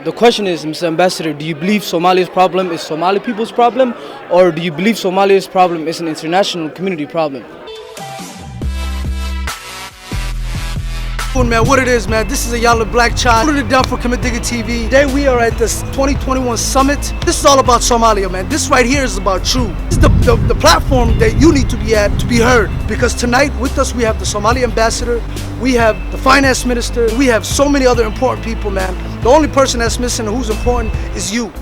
The question is, Mr. Ambassador, do you believe Somalia's problem is Somali people's problem, or do you believe Somalia's problem is an international community problem? Man, what it is, man, this is a Yalla Black Child. Put it down for Kamadiga TV. Today we are at this 2021 summit. This is all about Somalia, man. This right here is about you. This is the platform that you need to be at to be heard. Because tonight with us we have the Somali ambassador, we have the finance minister, we have so many other important people, man. The only person that's missing and who's important is you.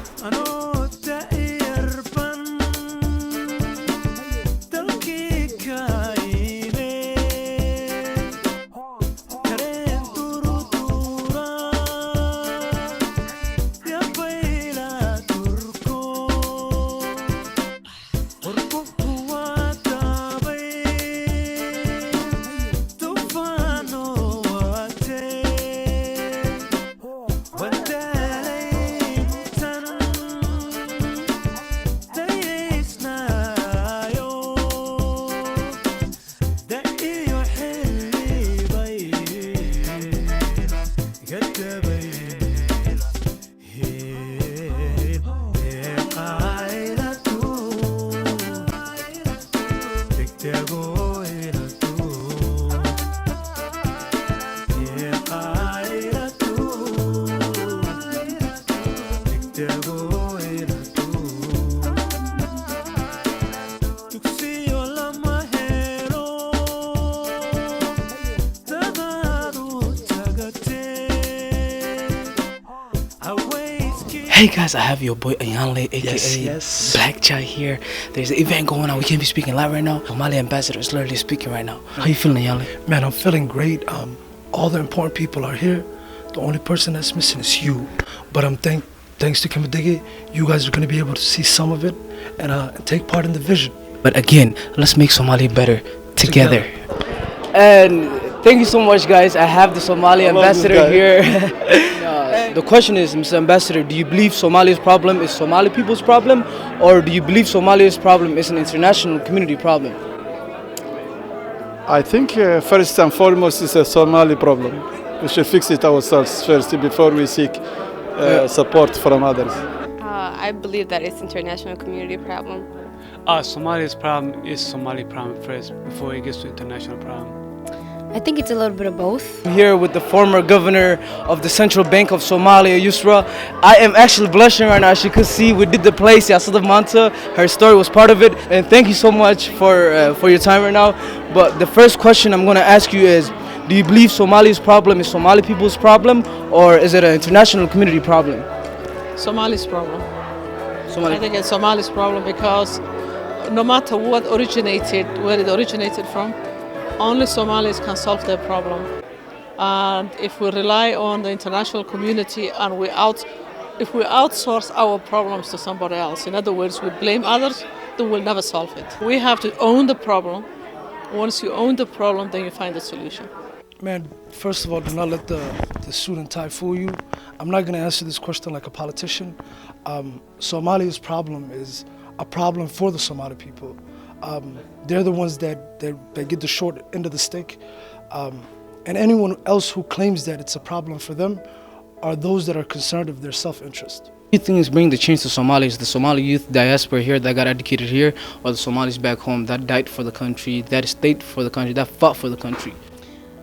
Hey guys, I have your boy Ayanle, aka Yes. Black Chai here. There's an event going on. We can't be speaking live right now. Somali ambassador is literally speaking right now. How you feeling, Ayanle? Man, I'm feeling great. All the important people are here. The only person that's missing is you. But thanks to Kamadiga, you guys are going to be able to see some of it and take part in the vision. But again, let's make Somali better together. And thank you so much, guys. I have the Somali ambassador here. The question is, Mr. Ambassador, do you believe Somalia's problem is Somali people's problem, or do you believe Somalia's problem is an international community problem? I think first and foremost it's a Somali problem. We should fix it ourselves first before we seek support from others. I believe that it's international community problem. Somalia's problem is Somali problem first before it gets to international problem. I think it's a little bit of both. I'm here with the former governor of the Central Bank of Somalia, Yusra. I am actually blushing right now. As you could see, we did the place, Yasada Manta. Her story was part of it. And thank you so much for your time right now. But the first question I'm going to ask you is, do you believe Somalia's problem is Somali people's problem, or is it an international community problem? Somali's problem. I think it's Somali's problem because no matter where it originated from, only Somalis can solve their problem. And if we rely on the international community and if we outsource our problems to somebody else, in other words, we blame others, then we'll never solve it. We have to own the problem. Once you own the problem, then you find the solution. Man, first of all, do not let the suit and tie fool you. I'm not going to answer this question like a politician. Somalia's problem is a problem for the Somali people. They're the ones that get the short end of the stick. And anyone else who claims that it's a problem for them are those that are concerned of their self-interest. What do you think is bringing the change to Somalis? The Somali youth diaspora here that got educated here, or the Somalis back home that died for the country, that stayed for the country, that fought for the country?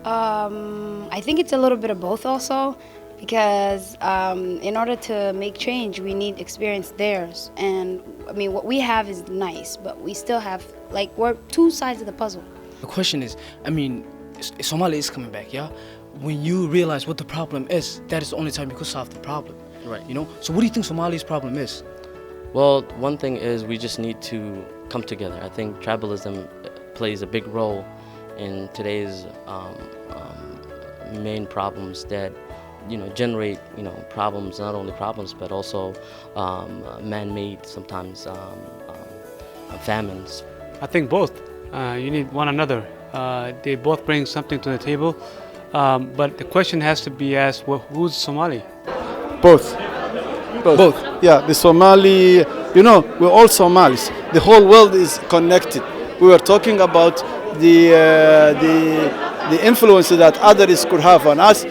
I think it's a little bit of both also, because in order to make change, we need experienced theirs. And I mean, what we have is nice, but we still have, we're two sides of the puzzle. The question is, I mean, Somalia is coming back, yeah? When you realize what the problem is, that is the only time you could solve the problem. Right. You know? So what do you think Somalia's problem is? Well, one thing is we just need to come together. I think tribalism plays a big role in today's main problems that generate problems, not only problems but also man-made sometimes famines. I think both. You need one another. They both bring something to the table, but the question has to be asked: who's Somali? Both. Yeah, the Somali, we're all Somalis. The whole world is connected. We were talking about the influence that others could have on us.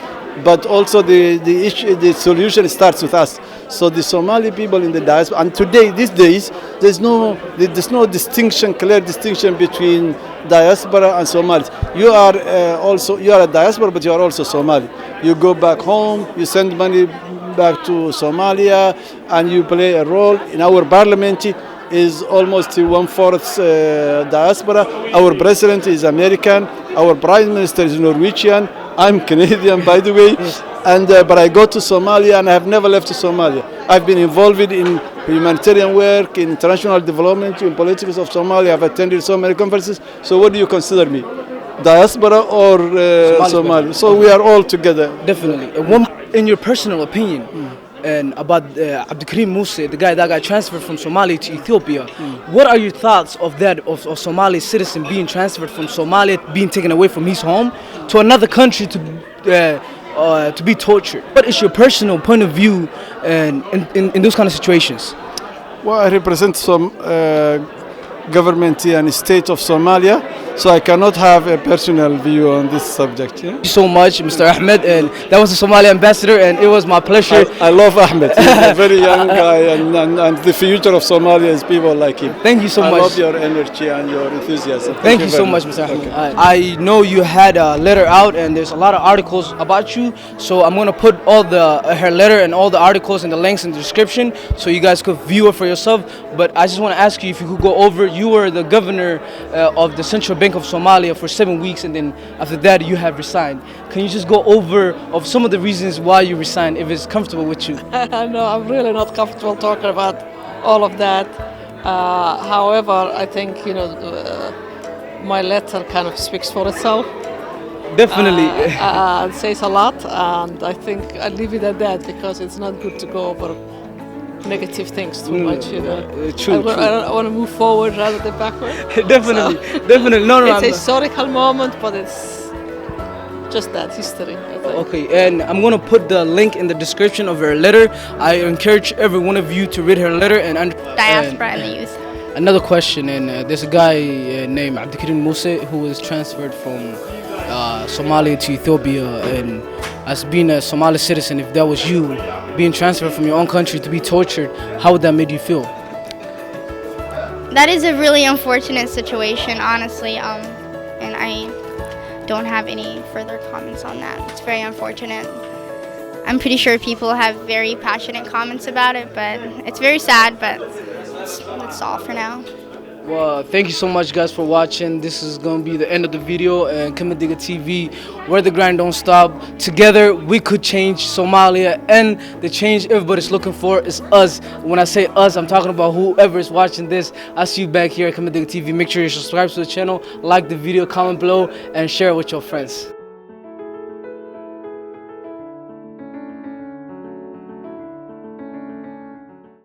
but also the issue, the solution starts with us. So the Somali people in the diaspora, and today, these days, there's no distinction, clear distinction between diaspora and Somalis. You are a diaspora, but you are also Somali. You go back home, you send money back to Somalia, and you play a role in our parliament. Is almost 1/4 diaspora. Our president is American. Our prime minister is Norwegian. I'm Canadian, by the way. And but I go to Somalia, and I have never left Somalia. I've been involved in humanitarian work, in international development, in politics of Somalia. I've attended so many conferences. So what do you consider me? Diaspora or Somali? So we are all together. Definitely. In your personal opinion, and about Abdikarim Musa, the guy that got transferred from Somalia to Ethiopia, what are your thoughts of that, of Somali citizen being transferred from Somalia, being taken away from his home to another country to be tortured? What is your personal point of view in those kind of situations? Well, I represent some government and state of Somalia, so I cannot have a personal view on this subject. Yeah? Thank you so much, Mr. Ahmed, and that was the Somali ambassador, and it was my pleasure. I love Ahmed. He's a very young guy, and the future of Somalia is people like him. Thank you so much. I love your energy and your enthusiasm. Thank you so much, Mr. Ahmed. Okay. I know you had a letter out, and there's a lot of articles about you, so I'm going to put all her letter and all the articles and the links in the description, so you guys could view it for yourself. But I just want to ask you if you could go over. You were the governor of the Central Bank of Somalia for 7 weeks, and then after that you have resigned. Can you just go over of some of the reasons why you resigned, if it's comfortable with you? No, I'm really not comfortable talking about all of that. However, I think my letter kind of speaks for itself. Definitely. It says a lot, and I think I'll leave it at that because it's not good to go over negative things too much. True. I want to move forward rather than backward. Definitely. So, definitely. No, it's a historical moment, but it's just that history. Okay, and I'm going to put the link in the description of her letter. I encourage every one of you to read her letter and Diaspora and the youth. Another question, and there's a guy named Abdikarim Musa who was transferred from Somalia to Ethiopia, and as being a Somali citizen, if that was you being transferred from your own country to be tortured, how would that make you feel? That is a really unfortunate situation, honestly, and I don't have any further comments on that. It's very unfortunate. I'm pretty sure people have very passionate comments about it, but it's very sad, but that's all for now. Well, thank you so much, guys, for watching. This is going to be the end of the video, and Kamadiga TV, where the grind don't stop. Together we could change Somalia, and the change everybody's looking for is us. When I say us, I'm talking about whoever is watching this. I'll see you back here at Kamadiga TV. Make sure you subscribe to the channel, like the video, comment below, and share it with your friends.